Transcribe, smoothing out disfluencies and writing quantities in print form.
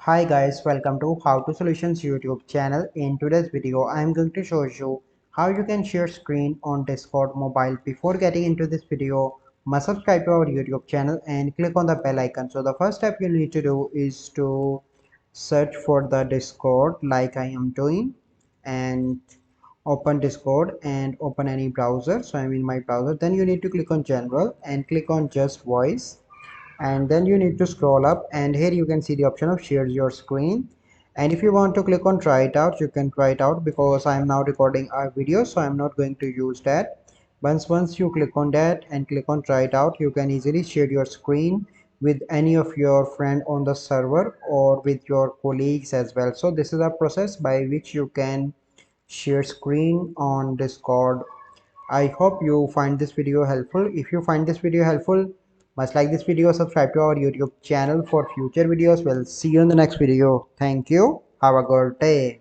Hi guys, welcome to How to Solutions YouTube channel. In today's video, I am going to show you how you can share screen on Discord mobile. Before getting into this video, must subscribe to our YouTube channel and click on the bell icon. So the first step you need to do is to search for the Discord like I am doing and open Discord and open any browser. So I'm in my browser. Then you need to click on General and click on Just Voice, and then you need to scroll up, and here you can see the option of share your screen. And if you want to click on try it out, you can try it out because I am now recording a video, so I'm not going to use that. Once you click on that and click on try it out, you can easily share your screen with any of your friend on the server or with your colleagues as well. So this is a process by which you can share screen on Discord. I hope you find this video helpful. If you find this video helpful, must like this video, subscribe to our YouTube channel for future videos. We'll see you in the next video. Thank you. Have a good day.